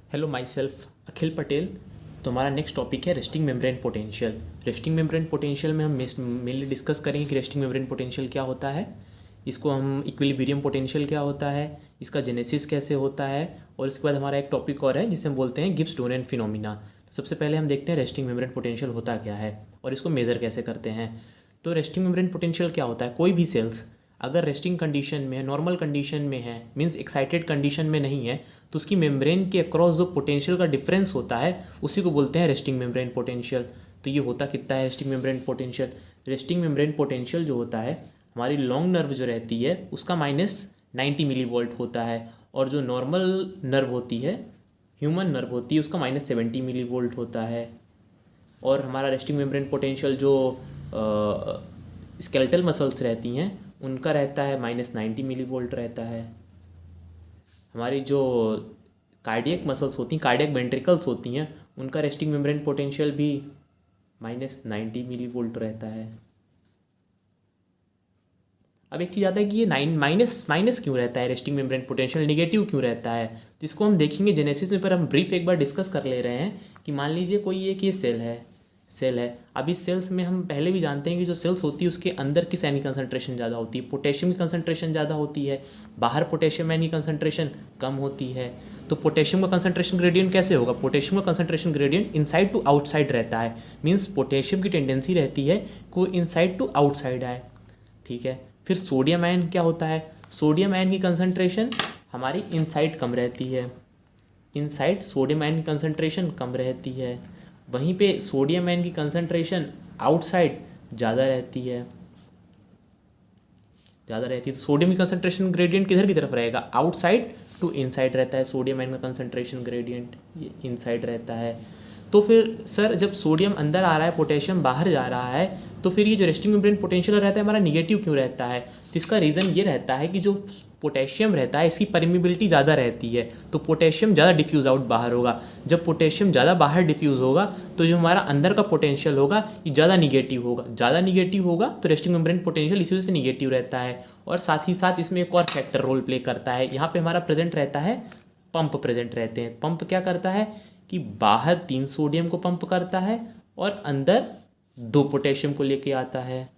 Hello my self अखिल पटेल। तो हमारा next topic है resting membrane potential. Resting membrane potential में हम मेनली डिस्कस करेंगे कि रेस्टिंग मेम्ब्रेन पोटेंशियल क्या होता है, इसको हम इक्विलिब्रियम पोटेंशियल क्या होता है, इसका जेनेसिस कैसे होता है, और इसके बाद हमारा एक टॉपिक और है जिसे हम बोलते हैं गिब्स डोनेट फिनोमिना। तो सबसे पहले हम देखते हैं रेस्टिंग मेम्ब्रेन पोटेंशियल होता क्या है और इसको मेज़र कैसे करते हैं। तो रेस्टिंग मेम्ब्रेन पोटेंशियल क्या होता है, कोई भी सेल्स अगर रेस्टिंग कंडीशन में है, नॉर्मल कंडीशन में है, मींस एक्साइटेड कंडीशन में नहीं है, तो उसकी मेम्ब्रेन के अक्रॉस जो पोटेंशियल का डिफरेंस होता है उसी को बोलते हैं रेस्टिंग मेम्ब्रेन पोटेंशियल। तो ये होता कितना है resting membrane potential. Resting membrane potential जो होता है, हमारी लॉन्ग नर्व जो रहती है उसका -90 मिली वोल्ट होता है, और जो नॉर्मल नर्व होती है, ह्यूमन नर्व होती है, उसका -70 मिली वोल्ट होता है। और हमारा रेस्टिंग मेम्ब्रेन पोटेंशियल जो स्केलेटल मसल्स रहती हैं उनका रहता है -90 मिली वोल्ट रहता है। हमारी जो कार्डियक मसल्स होती हैं, कार्डियक वेंट्रिकल्स होती हैं, उनका रेस्टिंग मेम्ब्रेन पोटेंशियल भी -90 मिली वोल्ट रहता है। अब एक चीज़ आता है कि ये माइनस माइनस क्यों रहता है, रेस्टिंग मेम्ब्रेन पोटेंशियल नेगेटिव क्यों रहता है, तो इसको हम देखेंगे जेनेसिस में। पर हम ब्रीफ एक बार डिस्कस कर ले रहे हैं कि मान लीजिए कोई एक ये सेल है। अब इस सेल्स में हम पहले भी जानते हैं कि जो सेल्स होती है उसके अंदर किस आयन की कंसंट्रेशन ज़्यादा होती है, पोटेशियम की कंसंट्रेशन ज़्यादा होती है, बाहर पोटेशियम आयन की कंसंट्रेशन कम होती है। तो पोटेशियम का कंसंट्रेशन ग्रेडियंट कैसे होगा, पोटेशियम का concentration gradient inside to outside रहता है, मीन्स पोटेशियम की टेंडेंसी रहती है को इनसाइड टू आउटसाइड आए। ठीक है, फिर सोडियम आयन क्या होता है, सोडियम आयन की कंसंट्रेशन हमारी इनसाइड कम रहती है, इनसाइड सोडियम आयन की कंसंट्रेशन कम रहती है। वहीं पे सोडियम आयन की कंसंट्रेशन आउटसाइड ज़्यादा रहती है, तो सोडियम की कंसंट्रेशन ग्रेडियंट किधर की तरफ रहेगा, आउटसाइड टू इनसाइड रहता है। सोडियम आयन का कंसंट्रेशन ग्रेडियंट ये इनसाइड रहता है। तो फिर सर जब सोडियम अंदर आ रहा है, पोटेशियम बाहर जा रहा है, तो फिर ये जो रेस्टिंग मेम्ब्रेन पोटेंशियल रहता है हमारा निगेटिव क्यों रहता है। तो इसका रीज़न ये रहता है कि जो पोटेशियम रहता है इसकी परमिबिलिटी ज़्यादा रहती है, तो पोटेशियम ज़्यादा डिफ्यूज़ आउट बाहर होगा। जब पोटेशियम ज़्यादा बाहर डिफ्यूज़ होगा तो जो हमारा अंदर का पोटेंशियल होगा ये ज़्यादा निगेटिव होगा, तो रेस्टिंग मेम्ब्रेन पोटेंशियल इसी वजह से निगेटिव रहता है। और साथ ही साथ इसमें एक और फैक्टर रोल प्ले करता है, यहाँ पे हमारा प्रेजेंट रहता है पंप प्रेजेंट रहते हैं। पंप क्या करता है कि बाहर 3 सोडियम को पंप करता है और अंदर 2 पोटेशियम को लेके आता है।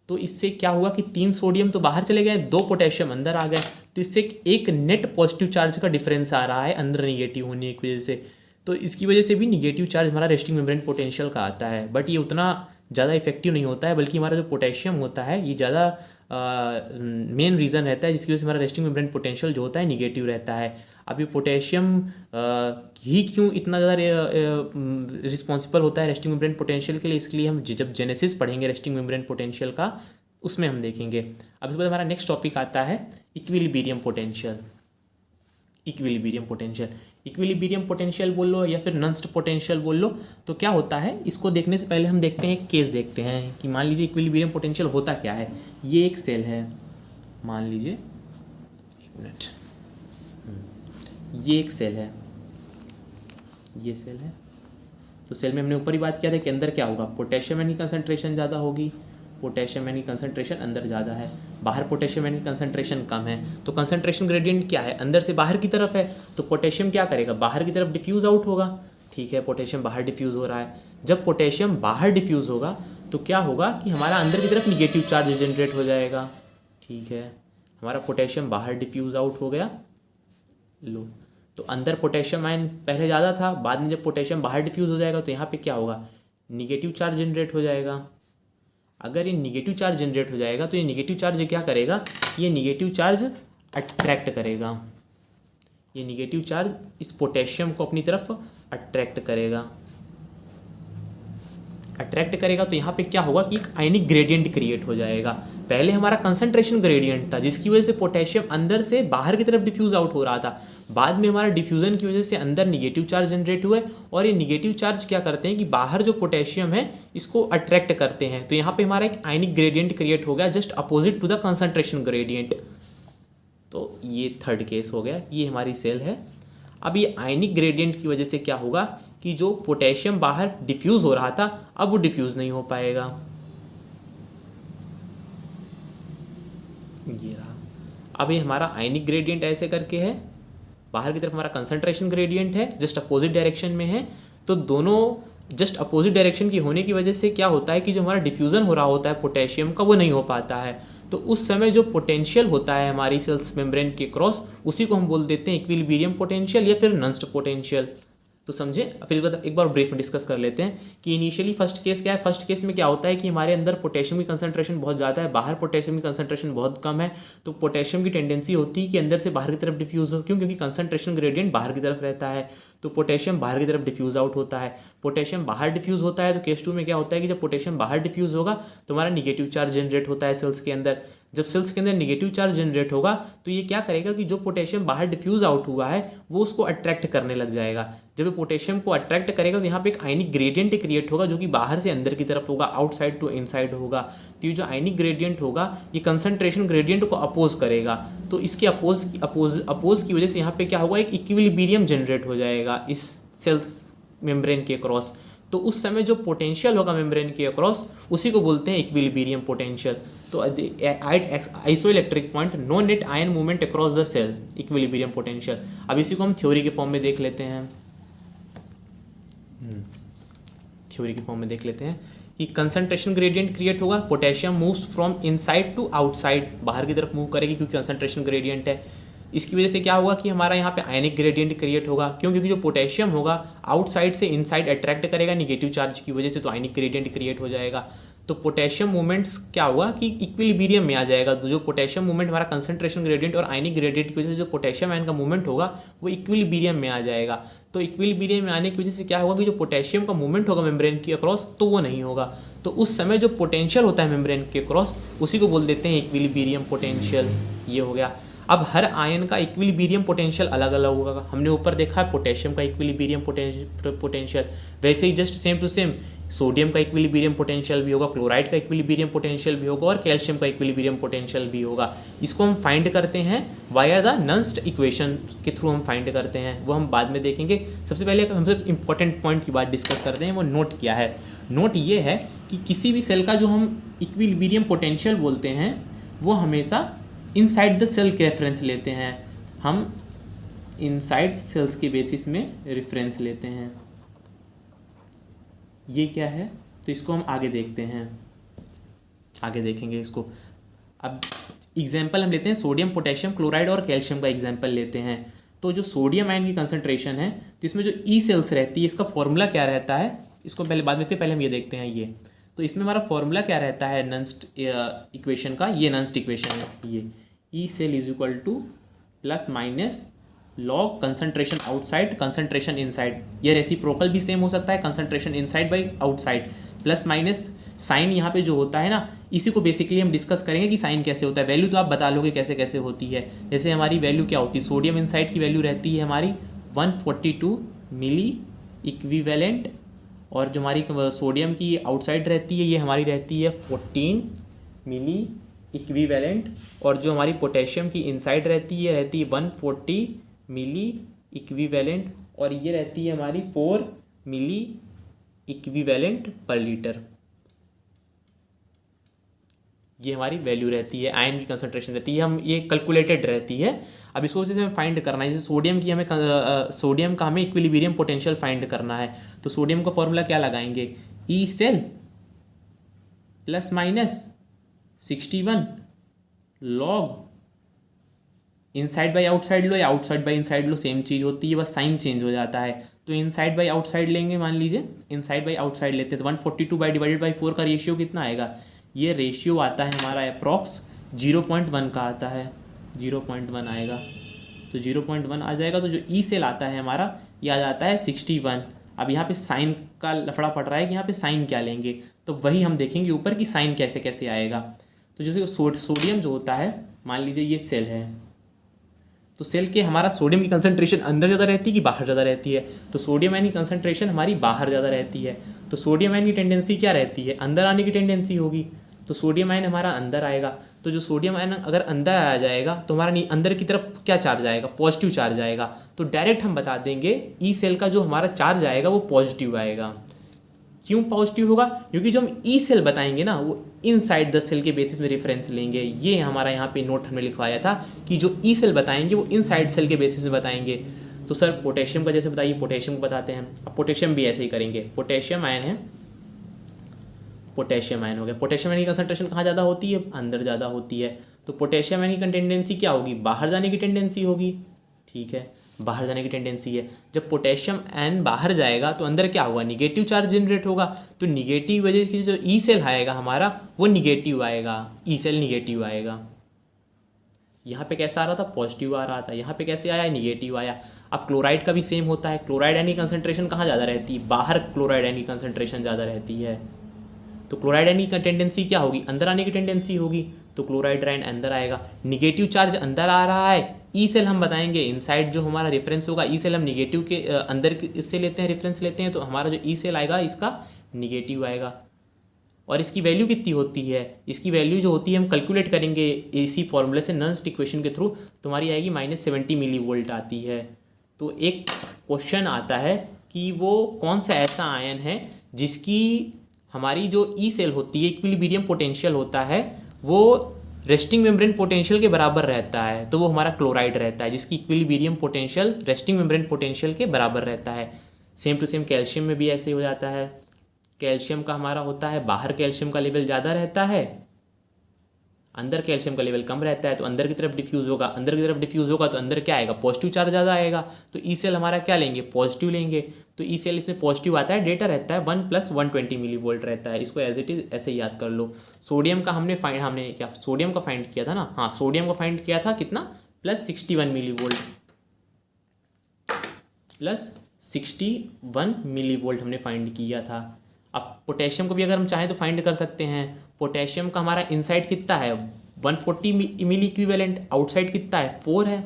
तो इससे क्या हुआ कि 3 सोडियम तो बाहर चले गए, 2 पोटेशियम अंदर आ गए, तो इससे एक नेट पॉजिटिव चार्ज का डिफरेंस आ रहा है अंदर निगेटिव होने की वजह से। तो इसकी वजह से भी निगेटिव चार्ज हमारा रेस्टिंग मेम्ब्रेन पोटेंशियल का आता है, बट ये उतना ज़्यादा इफेक्टिव नहीं होता है, बल्कि हमारा जो पोटेशियम होता है ये ज़्यादा मेन रीज़न रहता है जिसकी वजह से हमारा रेस्टिंग मेम्ब्रेन पोटेंशियल जो होता है निगेटिव रहता है। अब ये पोटेशियम ही क्यों इतना ज़्यादा रिस्पॉन्सिबल होता है रेस्टिंग मेम्ब्रेन पोटेंशियल के लिए, इसके लिए हम जब जेनेसिस पढ़ेंगे रेस्टिंग मेम्ब्रेन पोटेंशियल का उसमें हम देखेंगे। अब इसके बाद हमारा नेक्स्ट टॉपिक आता है इक्विलिब्रियम पोटेंशियल। इक्विलिब्रियम पोटेंशियल बोल लो या फिर नंस्ट पोटेंशियल बोल लो, तो क्या होता है इसको देखने से पहले हम देखते हैं केस देखते हैं कि मान लीजिए इक्विलिब्रियम पोटेंशियल होता क्या है। ये एक सेल है, मान लीजिए, एक मिनट, ये एक सेल है, ये सेल है। तो सेल में हमने ऊपर ही बात किया था कि अंदर क्या होगा, पोटेशियम आयन की कंसंट्रेशन ज़्यादा होगी, पोटेशियम आयन की कंसंट्रेशन अंदर ज़्यादा है, बाहर पोटेशियम आयन की कंसंट्रेशन कम है। तो कंसंट्रेशन ग्रेडियंट क्या है, अंदर से बाहर की तरफ है, तो पोटेशियम क्या करेगा, बाहर की तरफ डिफ्यूज़ आउट होगा। ठीक है, पोटेशियम बाहर डिफ्यूज़ हो रहा है। जब पोटेशियम बाहर डिफ्यूज़ होगा तो क्या होगा कि हमारा अंदर की तरफ निगेटिव चार्ज जनरेट हो जाएगा। ठीक है, हमारा पोटेशियम बाहर डिफ्यूज़ आउट हो गया, लो, तो अंदर पोटेशियम आयन पहले ज़्यादा था, बाद में जब पोटेशियम बाहर डिफ्यूज़ हो जाएगा तो यहाँ पे क्या होगा, निगेटिव चार्ज जनरेट हो जाएगा। अगर ये निगेटिव चार्ज जनरेट हो जाएगा तो ये निगेटिव चार्ज क्या करेगा, ये निगेटिव चार्ज अट्रैक्ट करेगा, ये निगेटिव चार्ज इस पोटेशियम को अपनी तरफ अट्रैक्ट करेगा। तो यहाँ पे क्या होगा कि एक आयनिक ग्रेडियंट क्रिएट हो जाएगा। पहले हमारा कंसंट्रेशन ग्रेडियंट था जिसकी वजह से पोटेशियम अंदर से बाहर की तरफ डिफ्यूज़ आउट हो रहा था, बाद में हमारा डिफ्यूज़न की वजह से अंदर निगेटिव चार्ज जनरेट हुए, और ये निगेटिव चार्ज क्या करते हैं कि बाहर जो पोटेशियम है इसको अट्रैक्ट करते हैं। तो यहाँ पे हमारा एक आयनिक ग्रेडियंट क्रिएट हो गया just opposite to the concentration gradient. तो ये थर्ड केस हो गया, ये हमारी सेल है। अब ये आयनिक ग्रेडियंट की वजह से क्या होगा कि जो पोटेशियम बाहर डिफ्यूज़ हो रहा था अब वो डिफ्यूज़ नहीं हो पाएगा, ये रहा। अब ये हमारा आयनिक ग्रेडियंट ऐसे करके है, बाहर की तरफ हमारा कंसंट्रेशन ग्रेडियंट है, जस्ट अपोजिट डायरेक्शन में है। तो दोनों जस्ट अपोजिट डायरेक्शन की होने की वजह से क्या होता है कि जो हमारा डिफ्यूज़न हो रहा होता है पोटेशियम का वो नहीं हो पाता है। तो उस समय जो पोटेंशियल होता है हमारी सेल्स मेम्ब्रेन के क्रॉस, उसी को हम बोल देते हैं इक्विलिब्रियम पोटेंशियल या फिर नंस्ट पोटेंशियल। तो समझे। फिर एक बार ब्रीफ में डिस्कस कर लेते हैं कि इनिशियली फर्स्ट केस क्या है। फर्स्ट केस में क्या होता है कि हमारे अंदर पोटेशियम की कंसंट्रेशन बहुत ज़्यादा है, बाहर पोटेशियम की कंसंट्रेशन बहुत कम है। तो पोटेशियम की टेंडेंसी होती है कि अंदर से बाहर की तरफ डिफ्यूज हो, क्योंकि कंसंट्रेशन ग्रेडियंट बाहर की तरफ रहता है। तो पोटेशियम बाहर की तरफ डिफ्यूज आउट होता है। पोटेशियम बाहर डिफ्यूज होता है तो केस 2 में क्या होता है कि जब पोटेशियम बाहर डिफ्यूज होगा तो हमारा निगेटिव चार्ज जनरेट होता है सेल्स के अंदर। जब सेल्स के अंदर निगेटिव चार्ज जनरेट होगा तो ये क्या करेगा कि जो पोटेशियम बाहर डिफ्यूज आउट हुआ है वो उसको अट्रैक्ट करने लग जाएगा। जब ये पोटेशियम को अट्रैक्ट करेगा तो यहाँ पे एक आयनिक ग्रेडियंट क्रिएट होगा जो कि बाहर से अंदर की तरफ होगा, आउटसाइड टू इनसाइड होगा। तो ये जो आयनिक ग्रेडियंट होगा ये कंसंट्रेशन ग्रेडियंट को अपोज करेगा। तो इसके अपोज की वजह से यहाँ पे क्या होगा, एक इक्विलिब्रियम जनरेट हो जाएगा इस सेल्स मेम्ब्रेन के अक्रॉस। तो उस समय जो पोटेंशियल होगा मेम्ब्रेन के अक्रॉस उसी को बोलते हैं इक्विलिब्रियम पोटेंशियल। तो isoelectric point no net ion movement across the cell, equilibrium potential. अब इसी को हम थ्योरी के फॉर्म में देख लेते हैं। थ्योरी के फॉर्म में देख लेते हैं कि कंसंट्रेशन ग्रेडियंट क्रिएट होगा, potassium moves from inside to outside, बाहर की तरफ मूव करेगी क्योंकि कंसंट्रेशन ग्रेडियंट है। इसकी वजह से क्या होगा कि हमारा यहाँ पे आयनिक ग्रेडियंट क्रिएट होगा, क्योंकि जो पोटेशियम होगा आउटसाइड से इनसाइड अट्रैक्ट करेगा निगेटिव चार्ज की वजह से, तो आयनिक ग्रेडियंट क्रिएट हो जाएगा। तो पोटेशियम मूवमेंट्स क्या होगा कि इक्विलिब्रियम में आ जाएगा। तो जो पोटेशियम मूवमेंट हमारा कंसंट्रेशन ग्रेडियंट और आयनिक ग्रेडियंट की वजह से जो पोटेशियम आयन का मूवमेंट होगा वो इक्विलिब्रियम में आ जाएगा। तो इक्विलिब्रियम में आने की वजह से क्या होगा कि जो पोटेशियम का मूवमेंट होगा मेम्ब्रेन के अक्रॉस तो वो नहीं होगा। तो उस समय जो पोटेंशियल होता है मेम्ब्रेन के अक्रॉस उसी को बोल देते हैं इक्विलिब्रियम पोटेंशियल। ये हो गया। अब हर आयन का इक्विलिब्रियम पोटेंशियल अलग अलग होगा। हमने ऊपर देखा है पोटेशियम का इक्विलिब्रियम पोटेंशियल, वैसे ही just same to same sodium का इक्विलिब्रियम पोटेंशियल भी होगा, क्लोराइड का इक्विलिब्रियम पोटेंशियल भी होगा और कैल्शियम का इक्विलिब्रियम पोटेंशियल भी होगा। इसको हम फाइंड करते हैं वाया द नंस्ट इक्वेशन के थ्रू हम फाइंड करते हैं, वो हम बाद में देखेंगे। सबसे पहले हम सब इंपॉर्टेंट पॉइंट की बात डिस्कस करते हैं, वो नोट क्या है। नोट ये है कि किसी भी सेल का जो हम इक्विलिब्रियम पोटेंशियल बोलते हैं वो हमेशा इनसाइड द सेल के रेफरेंस लेते हैं। हम इनसाइड सेल्स के बेसिस में रेफरेंस लेते हैं। ये क्या है तो इसको हम आगे देखते हैं, आगे देखेंगे इसको। अब एग्जाम्पल हम लेते हैं सोडियम, पोटेशियम, क्लोराइड और कैल्शियम का एग्जाम्पल लेते हैं। तो जो सोडियम आयन की कंसंट्रेशन है तो इसमें जो ई सेल्स रहती है इसका फॉर्मूला क्या रहता है, इसको पहले बाद में देखते हैं, पहले हम ये देखते हैं। ये तो इसमें हमारा फॉर्मूला क्या रहता है नंस्ट इक्वेशन का, ये नंस्ट इक्वेशन है। ये E cell is equal to plus minus log concentration outside concentration inside. ये रेसिप्रोकल भी सेम हो सकता है, concentration inside by outside. Plus minus sign यहाँ पे जो होता है ना, इसी को बेसिकली हम डिस्कस करेंगे कि साइन कैसे होता है। वैल्यू तो आप बता लोगे कैसे कैसे होती है। जैसे हमारी वैल्यू क्या होती है, सोडियम इनसाइड की वैल्यू रहती है हमारी 142 मिली इक्विवेलेंट, और जो हमारी सोडियम की आउटसाइड रहती है ये हमारी रहती है 14 मिली इक्विवेलेंट, और जो हमारी पोटेशियम की इनसाइड रहती है 140 मिली इक्विवेलेंट, और ये रहती है हमारी 4 मिली इक्विवेलेंट पर लीटर। ये हमारी वैल्यू रहती है, आयन की कंसंट्रेशन रहती है, हम ये कैलकुलेटेड रहती है। अब इसको से हमें फाइंड करना है, जैसे सोडियम की हमें सोडियम का हमें इक्विलिब्रियम पोटेंशियल फाइंड करना है। तो सोडियम का फॉर्मूला क्या लगाएंगे, E cell plus minus 61 log inside by outside लो या आउटसाइड बाई इनसाइड लो, सेम चीज़ होती है, बस साइन चेंज हो जाता है। तो इनसाइड बाई आउटसाइड लेंगे, मान लीजिए इनसाइड बाई आउटसाइड लेते हैं तो 142 बाई डिवाइडेड बाई 4 का रेशियो कितना आएगा, ये रेशियो आता है हमारा अप्रॉक्स 0.1 का आता है, 0.1 आएगा। तो 0.1 आ जाएगा। तो जो ई सेल आता है हमारा ये आ जाता है 61। अब यहाँ पे साइन का लफड़ा पड़ रहा है कि यहाँ पे साइन क्या लेंगे, तो वही हम देखेंगे ऊपर कि साइन कैसे कैसे आएगा। तो जैसे सोडियम जो होता है, मान लीजिए ये सेल है, तो सेल के हमारा सोडियम की कंसंट्रेशन अंदर ज़्यादा रहती है कि बाहर ज़्यादा रहती है, तो सोडियम आयन की कंसंट्रेशन हमारी बाहर ज़्यादा रहती है। तो सोडियम आयन की टेंडेंसी क्या रहती है, अंदर आने की टेंडेंसी होगी। तो सोडियम आयन हमारा अंदर आएगा। तो जो सोडियम आयन अगर अंदर आ जाएगा तो हमारा अंदर की तरफ क्या चार्ज आएगा, पॉजिटिव चार्ज आएगा। तो डायरेक्ट हम बता देंगे ई सेल का जो हमारा चार्ज आएगा वो पॉजिटिव आएगा। क्यों पॉजिटिव होगा? क्योंकि जो हम ई सेल बताएंगे ना वो इनसाइड द सेल के बेसिस में रेफरेंस लेंगे। ये हमारा यहाँ पे नोट हमने लिखवाया था कि जो ई सेल बताएंगे वो इनसाइड सेल के बेसिस में बताएंगे। तो सर पोटेशियम का जैसे बताइए, पोटेशियम को बताते हैं। अब पोटेशियम भी ऐसे ही करेंगे। पोटेशियम आयन है, पोटेशियम आयन हो गया। पोटेशियम आयन की कंसंट्रेशन कहाँ ज़्यादा होती है? अंदर ज़्यादा होती है। तो पोटेशियम आयन की टेंडेंसी क्या होगी? बाहर जाने की टेंडेंसी होगी। ठीक है, बाहर जाने की टेंडेंसी है। जब पोटेशियम आयन बाहर जाएगा तो अंदर क्या होगा? निगेटिव चार्ज जनरेट होगा। तो निगेटिव वजह से जो ई सेल आएगा हमारा वो निगेटिव आएगा, ई सेल निगेटिव आएगा। यहाँ पे कैसा आ रहा था? पॉजिटिव आ रहा था। यहाँ पे कैसे आया? निगेटिव आया। अब क्लोराइड का भी सेम होता है। क्लोराइड आयन की कंसंट्रेशन कहाँ ज़्यादा रहती है? बाहर क्लोराइड आयन की कंसंट्रेशन ज़्यादा रहती है। तो क्लोराइड आयन की टेंडेंसी क्या होगी? अंदर आने की टेंडेंसी होगी। तो क्लोराइड आयन अंदर आएगा। निगेटिव चार्ज अंदर आ रहा है। ई सेल हम बताएंगे इनसाइड जो हमारा रेफरेंस होगा, ई सेल हम निगेटिव के अंदर इससे लेते हैं, रेफरेंस लेते हैं। तो हमारा जो ई सेल आएगा इसका निगेटिव आएगा। और इसकी वैल्यू कितनी होती है? इसकी वैल्यू जो होती है हम कैलकुलेट करेंगे इसी फॉर्मूले से, नॉन्स्ट इक्वेशन के थ्रू। तुम्हारी आएगी -70 मिली वोल्ट आती है। तो एक क्वेश्चन आता है कि वो कौन सा ऐसा आयन है जिसकी हमारी जो ई सेल होती है, इक्विलिब्रियम पोटेंशियल होता है, वो रेस्टिंग मेम्ब्रेन पोटेंशियल के बराबर रहता है। तो वो हमारा क्लोराइड रहता है, जिसकी equilibrium potential resting membrane potential के बराबर रहता है। सेम टू सेम कैल्शियम में भी ऐसे हो जाता है। कैल्शियम का हमारा होता है, बाहर कैल्शियम का लेवल ज़्यादा रहता है, अंदर कैल्शियम का लेवल कम रहता है। तो अंदर की तरफ डिफ्यूज़ होगा, अंदर की तरफ डिफ्यूज़ होगा तो अंदर क्या आएगा? पॉजिटिव चार्ज ज़्यादा आएगा। तो ई सेल हमारा क्या लेंगे? पॉजिटिव लेंगे। तो ई सेल इसमें पॉजिटिव आता है, डेटा रहता है 1 + 120 मिली वोल्ट रहता है। इसको एज इट इज़ ऐसे ही याद कर लो। सोडियम का हमने क्या सोडियम का फाइंड किया था ना? हाँ, सोडियम का फाइंड किया था कितना? +61 मिली वोल्ट, +61 मिली वोल्ट हमने फाइंड किया था। अब पोटेशियम को भी अगर हम चाहें तो फाइंड कर सकते हैं। पोटेशियम का हमारा इनसाइड कितना है? 140 मिली इक्विवेलेंट, आउटसाइड कितना है? 4 है।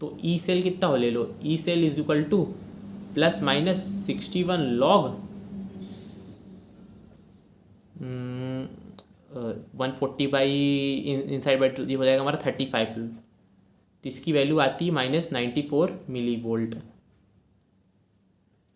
तो ई सेल कितना हो ले लो? E cell is equal to ±61 log 140 by inside by 2 हो जाएगा हमारा 35। तो इसकी वैल्यू आती है -94 मिली वोल्ट।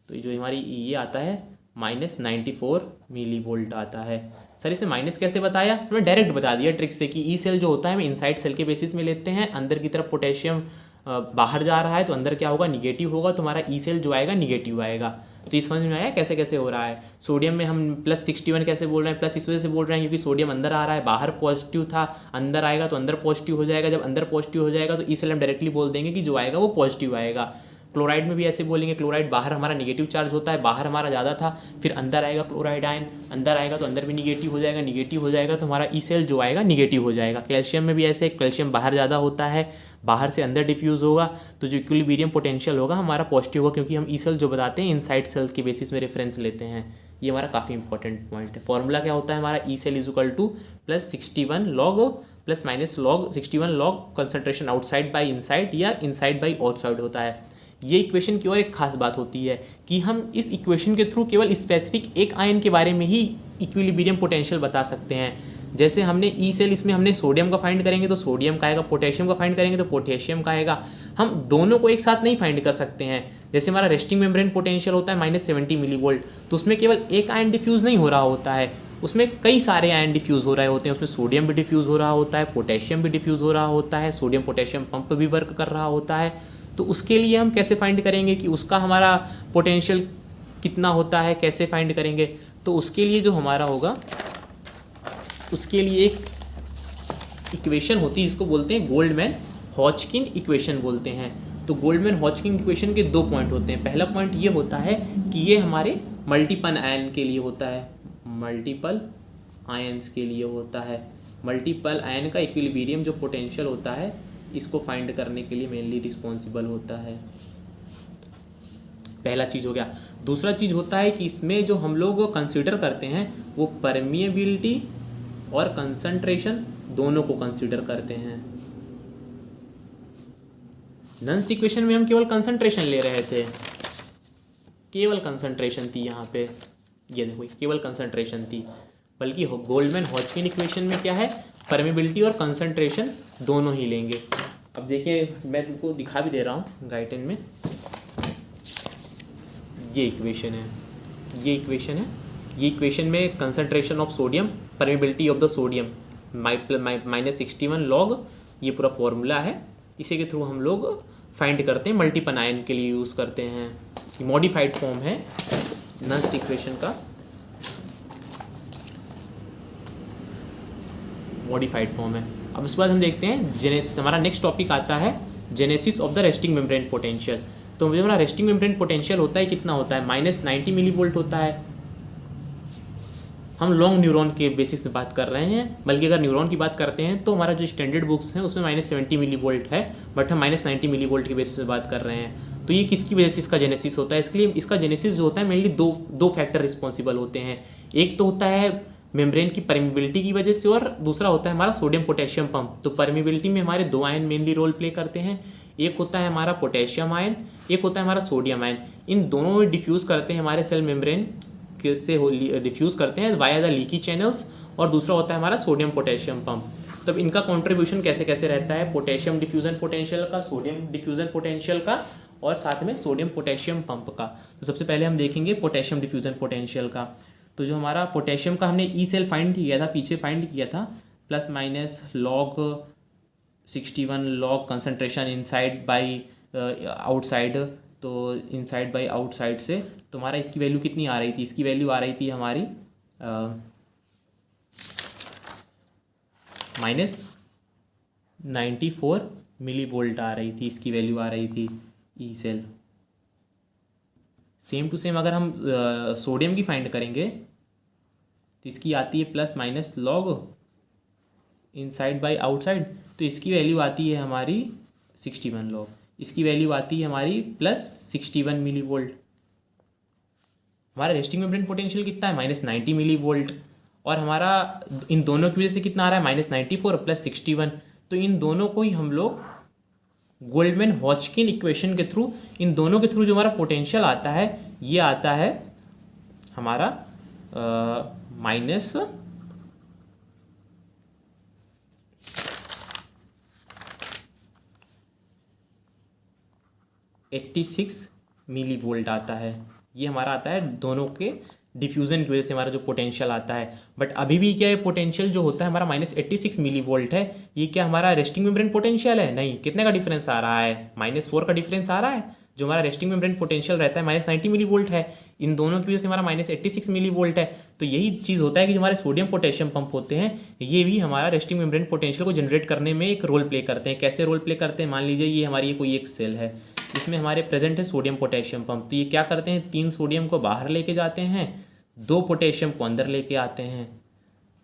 तो जो हमारी ये आता है -94 मिली वोल्ट आता है। सर इसे माइनस कैसे बताया? हमने डायरेक्ट बता दिया ट्रिक से कि ई सेल जो होता है हम इनसाइड सेल के बेसिस में लेते हैं। अंदर की तरफ पोटेशियम बाहर जा रहा है तो अंदर क्या होगा? निगेटिव होगा। तो हमारा ई सेल जो आएगा निगेटिव आएगा। तो इस समझ में आया कैसे कैसे हो रहा है? सोडियम में हम +61 कैसे बोल रहे हैं? प्लस इस वजह से बोल रहे हैं क्योंकि सोडियम अंदर आ रहा है, बाहर पॉजिटिव था, अंदर आएगा तो अंदर पॉजिटिव हो जाएगा। जब अंदर पॉजिटिव हो जाएगा तो ई सेल हम डायरेक्टली बोल देंगे कि जो आएगा वो पॉजिटिव आएगा। क्लोराइड में भी ऐसे बोलेंगे, क्लोराइड बाहर हमारा निगेटिव चार्ज होता है, बाहर हमारा ज़्यादा था, फिर अंदर आएगा क्लोराइड आयन, अंदर आएगा तो अंदर भी निगेटिव हो जाएगा, निगेटिव हो जाएगा तो हमारा ई सेल जो आएगा निगेटिव हो जाएगा। कैल्शियम में भी ऐसे, कैल्शियम बाहर ज़्यादा होता है, बाहर से अंदर डिफ्यूज़ होगा तो जो इक्विलिब्रियम पोटेंशियल होगा हमारा पॉजिटिव होगा, क्योंकि हम ई सेल जो बताते हैं इनसाइड सेल्स के बेसिस में रेफरेंस लेते हैं। ये हमारा काफ़ी इंपॉर्टेंट पॉइंट है। फॉर्मूला क्या होता है हमारा? E cell is equal to +61 log +-61 log concentration outside by inside या इनसाइड बाई आउटसाइड होता है। ये इक्वेशन की और एक खास बात होती है कि हम इस इक्वेशन के थ्रू केवल स्पेसिफिक एक आयन के बारे में ही इक्विलिब्रियम पोटेंशियल बता सकते हैं। जैसे हमने ई सेल, इसमें हमने सोडियम का फाइंड करेंगे तो सोडियम का आएगा, पोटेशियम का फाइंड करेंगे तो पोटेशियम का आएगा। हम दोनों को एक साथ नहीं फाइंड कर सकते हैं। जैसे हमारा रेस्टिंग मेम्ब्रेन पोटेंशियल होता है -70 मिली वोल्ट, तो उसमें केवल एक आयन डिफ्यूज़ नहीं हो रहा होता है, उसमें कई सारे आयन डिफ्यूज़ हो रहे होते हैं। उसमें सोडियम भी डिफ्यूज़ हो रहा होता है, पोटेशियम भी डिफ्यूज़ हो रहा होता है, सोडियम पोटेशियम पंप भी वर्क कर रहा होता है। तो उसके लिए हम कैसे फाइंड करेंगे कि उसका हमारा पोटेंशियल कितना होता है, कैसे फाइंड करेंगे? तो उसके लिए जो हमारा होगा, उसके लिए एक इक्वेशन होती है, इसको बोलते हैं गोल्डमैन हॉजकिन इक्वेशन बोलते हैं। तो गोल्डमैन हॉजकिन इक्वेशन के 2 पॉइंट होते हैं। पहला पॉइंट ये होता है कि ये हमारे मल्टीपल आयन के लिए होता है, मल्टीपल आयंस के लिए होता है। मल्टीपल आयन का इक्विलिब्रियम जो पोटेंशियल होता है इसको फाइंड करने के लिए मेनली रिस्पॉन्सिबल होता है। पहला चीज़ हो गया। दूसरा चीज़ होता है कि इसमें जो हम लोग कंसीडर करते हैं वो परमिएबिलिटी और कंसंट्रेशन दोनों को कंसीडर करते हैं। नॉन्स्ट इक्वेशन में हम केवल कंसंट्रेशन ले रहे थे, केवल कंसंट्रेशन थी यहाँ पे, ये देखो केवल कंसंट्रेशन थी, बल्कि गोल्डमैन हॉजकिन इक्वेशन में क्या है? परमिएबिलिटी और कंसंट्रेशन दोनों ही लेंगे। अब देखिए मैं तुमको दिखा भी दे रहा हूँ गाइडन में, ये इक्वेशन है। ये इक्वेशन है, ये इक्वेशन में concentration of sodium, permeability of the sodium -61 log, ये पूरा फॉर्मूला है, इसी के थ्रू हम लोग फाइंड करते हैं, मल्टीपल आयन के लिए यूज़ करते हैं। मॉडिफाइड फॉर्म है नस्ट इक्वेशन का, मॉडिफाइड फॉर्म है। अब उसके बाद हम देखते हैं हमारा नेक्स्ट टॉपिक आता है genesis of the resting membrane potential. तो हमारा रेस्टिंग मेम्ब्रेन पोटेंशियल होता है कितना होता है, -90 मिलीवोल्ट होता है। हम लॉन्ग न्यूरॉन के बेसिस पे बात कर रहे हैं, बल्कि अगर न्यूरॉन की बात करते हैं तो हमारा जो स्टैंडर्ड बुक्स हैं उसमें -70 मिलीवोल्ट है, बट हम -90 मिलीवोल्ट के बेसिस पे बात कर रहे हैं। तो ये किसकी वजह से इसका जेनेसिस होता है, इसके लिए इसका जेनेसिस जो होता है मेनली दो फैक्टर रिस्पॉन्सिबल होते हैं। एक तो होता है मेम्ब्रेन की परमिबिलिटी की वजह से, और दूसरा होता है हमारा सोडियम पोटेशियम पंप। तो परमिबिलिटी में हमारे 2 आयन मेनली रोल प्ले करते हैं, एक होता है हमारा पोटेशियम आयन, एक होता है हमारा सोडियम आयन। इन दोनों डिफ्यूज़ करते हैं हमारे सेल मेम्ब्रेन से डिफ्यूज़ करते हैं वाया द लीकी चैनल्स, और दूसरा होता है हमारा सोडियम पोटेशियम पंप। तब इनका कंट्रीब्यूशन कैसे कैसे रहता है, पोटेशियम डिफ्यूज़न पोटेंशियल का, सोडियम डिफ्यूज़न पोटेंशियल का, और साथ में सोडियम पोटेशियम पंप का। तो सबसे पहले हम देखेंगे पोटेशियम डिफ्यूज़न पोटेंशियल का। तो जो हमारा पोटेशियम का हमने ई सेल फाइंड किया था, पीछे फाइंड किया था, ± log 61 log concentration inside by outside. तो इनसाइड बाई आउटसाइड से तो हमारा इसकी वैल्यू कितनी आ रही थी, इसकी वैल्यू आ रही थी हमारी -94 मिलीवोल्ट आ रही थी, इसकी वैल्यू आ रही थी E cell. Same to same अगर हम सोडियम की फाइंड करेंगे तो इसकी आती है ± log इनसाइड बाई आउटसाइड, तो इसकी वैल्यू आती है हमारी 61 log, इसकी वैल्यू आती है हमारी +61 मिलीवोल्ट। हमारा रेस्टिंग मेम्ब्रेन पोटेंशियल कितना है, -90 मिलीवोल्ट, और हमारा इन दोनों की वजह से कितना आ रहा है, -94 + 61। तो इन दोनों को ही हम लोग गोल्डमैन हॉचकिन इक्वेशन के थ्रू, इन दोनों के थ्रू जो हमारा पोटेंशियल आता है, ये आता है हमारा -86 मिलीवोल्ट आता है। ये हमारा आता है दोनों के डिफ्यूज़न की वजह से हमारा जो पोटेंशियल आता है। बट अभी भी क्या है, पोटेंशियल जो होता है हमारा -86 मिलीवोल्ट है, ये क्या हमारा रेस्टिंग मेम्ब्रेन पोटेंशियल है, नहीं। कितने का डिफरेंस आ रहा है, -4 का डिफरेंस आ रहा है। जो हमारा रेस्टिंग मेम्ब्रेन पोटेंशियल रहता है -90 मिलीवोल्ट है, इन दोनों की वजह से हमारा -86 मिलीवोल्ट है। तो यही चीज़ होता है कि जो हमारे सोडियम पोटेशियम पंप होते हैं, ये भी हमारा रेस्टिंग मेम्ब्रेन पोटेंशियल को जनरेट करने में एक रोल प्ले करते हैं। कैसे रोल प्ले करते हैं, मान लीजिए ये हमारी कोई एक सेल है, इसमें हमारे प्रेजेंट है सोडियम पोटेशियम पंप। तो ये क्या करते हैं, 3 सोडियम को बाहर लेके जाते हैं, 2 पोटेशियम को अंदर लेके आते हैं।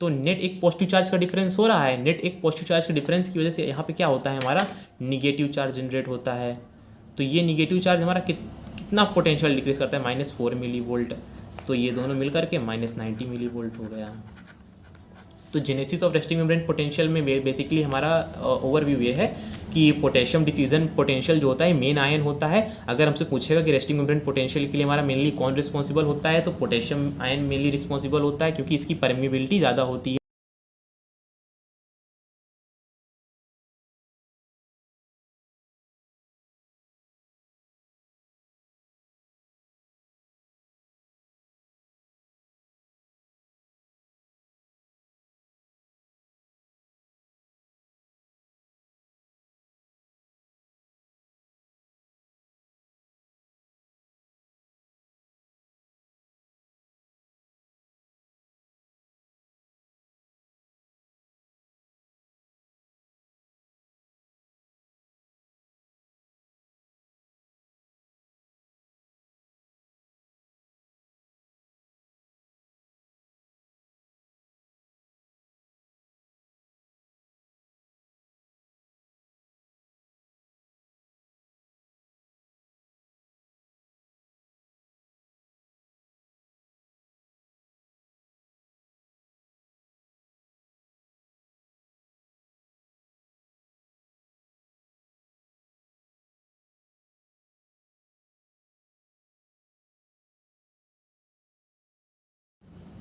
तो नेट एक पॉजिटिव चार्ज का डिफरेंस हो रहा है। नेट एक पॉजिटिव चार्ज के डिफरेंस की वजह से यहाँ पे क्या होता है, हमारा निगेटिव चार्ज जनरेट होता है। तो ये निगेटिव चार्ज हमारा कितना पोटेंशियल डिक्रीज करता है, -4 मिलीवोल्ट। तो ये दोनों मिल करके -90 मिलीवोल्ट हो गया। तो genesis of resting membrane potential में बेसिकली हमारा ओवरव्यू ये है कि पोटेशियम डिफ्यूजन पोटेंशियल जो होता है मेन आयन होता है। अगर हमसे पूछेगा कि रेस्टिंग मेम्ब्रेन पोटेंशियल के लिए हमारा मेनली कौन रिस्पॉन्सिबल होता है, तो पोटेशियम आयन मेनली रिस्पॉन्सिबल होता है, क्योंकि इसकी परमिबिलिटी ज़्यादा होती है।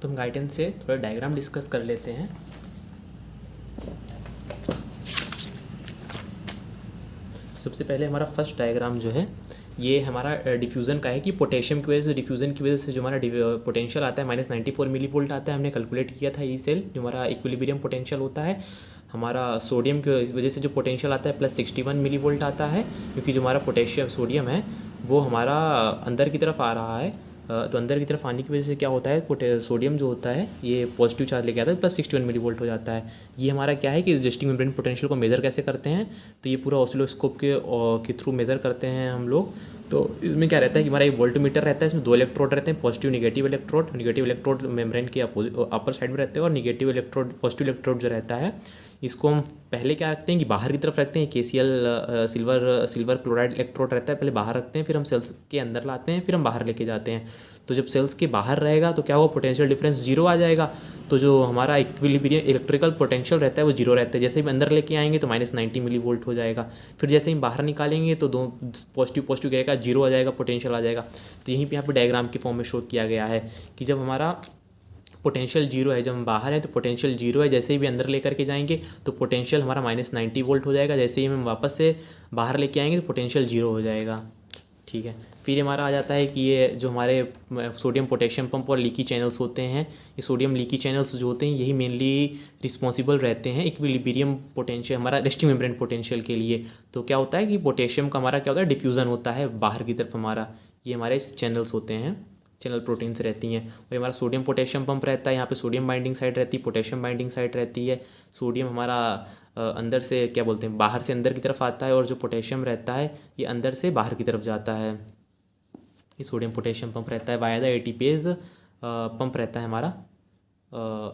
तो हम गाइडेंस से थोड़ा डायग्राम डिस्कस कर लेते हैं। सबसे सबसे पहले हमारा फर्स्ट डायग्राम जो है ये हमारा डिफ्यूज़न का है कि पोटेशियम की वजह से, डिफ्यूज़न की वजह से जो हमारा पोटेंशियल आता है -94 मिली वोल्ट आता है। हमने कैलकुलेट किया था ई सेल, जो हमारा इक्विलिब्रियम पोटेंशियल होता है। हमारा सोडियम की वजह से जो पोटेंशियल आता है +61 मिली वोल्ट आता है, क्योंकि जो हमारा पोटेशियम सोडियम है वो हमारा अंदर की तरफ आ रहा है। तो अंदर की तरफ आने की वजह से क्या होता है, सोडियम जो होता है ये पॉजिटिव चार्ज लेके आता है, +61 मिली वोल्ट हो जाता है। ये हमारा क्या है कि रेजिस्टिंग मेम्ब्रेन पोटेंशियल को मेज़र कैसे करते हैं, तो ये पूरा ऑसिलोस्कोप के थ्रू मेज़र करते हैं हम लोग। तो इसमें क्या रहता है कि हमारा एक वोल्टमीटर रहता है, इसमें 2 इलेक्ट्रोड रहते हैं, positive negative electrode. Negative electrode membrane के अपर साइड में रहते हैं, और नेगेटिव इलेक्ट्रोड, पॉजिटिव इलेक्ट्रोड जो रहता है इसको हम पहले क्या रखते हैं कि बाहर की तरफ रखते हैं। KCl सिल्वर क्लोराइड इलेक्ट्रोड रहता है, पहले बाहर रखते हैं, फिर हम सेल्स के अंदर लाते हैं, फिर हम बाहर लेके जाते हैं। तो जब सेल्स के बाहर रहेगा तो क्या होगा, पोटेंशियल डिफरेंस 0 आ जाएगा। तो जो हमारा इक्विलिब्रियम इलेक्ट्रिकल पोटेंशियल रहता है वो 0 रहता है। जैसे ही अंदर लेके आएंगे तो -90 मिली वोल्ट हो जाएगा। फिर जैसे ही बाहर निकालेंगे तो दो पॉजिटिव गएगा, 0 आ जाएगा, पोटेंशियल आ जाएगा। तो यहीं पे यहाँ पे डायग्राम के फॉर्म में शो किया गया है कि जब हमारा पोटेंशियल 0 है, जब हम बाहर हैं तो पोटेंशियल 0 है, जैसे ही भी अंदर लेकर के जाएंगे तो पोटेंशियल हमारा -90 वोल्ट हो जाएगा। जैसे ही हम वापस से बाहर लेके आएंगे तो पोटेंशियल 0 हो जाएगा। ठीक है, फिर हमारा आ जाता है कि ये जो हमारे सोडियम पोटेशियम पंप और लीकी चैनल्स होते हैं, ये सोडियम लीकी चैनल्स जो होते हैं यही मेनली रिस्पॉन्सिबल रहते हैं इक्विलिब्रियम पोटेंशियल, हमारा रेस्टिंग मेम्ब्रेन पोटेंशियल के लिए। तो क्या होता है कि पोटेशियम का हमारा क्या होता है, डिफ्यूज़न होता है बाहर की तरफ हमारा, ये हमारे चैनल्स होते हैं, चैनल प्रोटीन्स रहती हैं। और हमारा सोडियम पोटेशियम पंप रहता है, यहाँ पे सोडियम बाइंडिंग साइड रहती है, पोटेशियम बाइंडिंग साइड रहती है। सोडियम हमारा अंदर से क्या बोलते हैं, बाहर से अंदर की तरफ आता है, और जो पोटेशियम रहता है ये अंदर से बाहर की तरफ जाता है। ये सोडियम पोटेशियम पंप रहता है, वाया द ATPase पंप रहता है हमारा।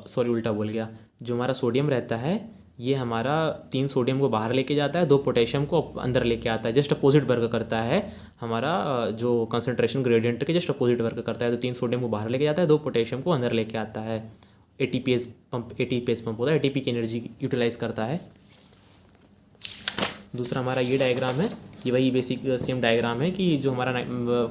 सॉरी उल्टा बोल गया, जो हमारा सोडियम रहता है ये हमारा 3 सोडियम को बाहर लेके जाता है, 2 पोटेशियम को अंदर लेके आता है। जस्ट अपोजिट वर्क करता है हमारा, जो कंसंट्रेशन ग्रेडियंट के जस्ट अपोजिट वर्क करता है। तो 3 सोडियम को बाहर लेके जाता है, 2 पोटेशियम को अंदर लेके आता है। ATPase पंप होता है, ATP की एनर्जी यूटिलाइज करता है। दूसरा हमारा ये डायग्राम है, ये वही बेसिक सेम डायग्राम है कि जो हमारा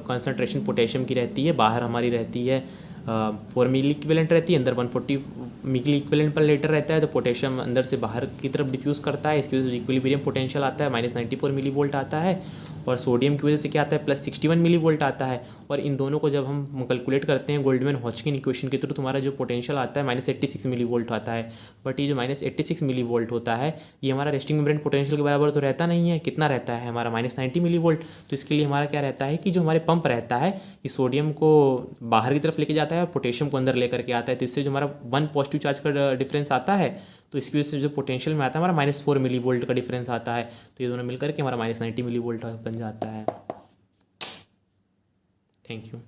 कंसंट्रेशन पोटेशियम की रहती है, बाहर हमारी रहती है 4 मिली इक्विवेलेंट रहती है, अंदर 140 मिली इक्विवेलेंट पर लीटर रहता है। तो पोटेशियम अंदर से बाहर की तरफ डिफ्यूज़ करता है, इसकी वजह से इक्विलिब्रियम पोटेंशियल आता है, -94 मिली वोल्ट आता है। और सोडियम की वजह से क्या आता है, +61 मिली वोल्ट आता है। और इन दोनों को जब हम कैलकुलेट करते हैं गोल्डमैन हॉजकिन इक्वेशन के थ्रू, तुम्हारा जो पोटेंशियल आता है -86 मिली वोल्ट आता है। बट ये जो -86 मिली वोल्ट होता है ये हमारा रेस्टिंग मेम्ब्रेन पोटेंशियल के बराबर तो रहता नहीं है। कितना रहता है हमारा, -90 मिली वोल्ट। तो इसके लिए हमारा क्या रहता है कि जो हमारे पंप रहता है ये सोडियम को बाहर की तरफ लेके जाता है और पोटेशियम को अंदर लेकर के आता है। तो इससे जो हमारा 1 पॉजिटिव चार्ज का डिफरेंस आता है, तो इसकी वजह से जो पोटेंशियल में आता है हमारा -4 मिली वोल्ट का डिफरेंस आता है। तो ये दोनों मिलकर के हमारा -90 मिली वोल्ट बन जाता है। Thank you.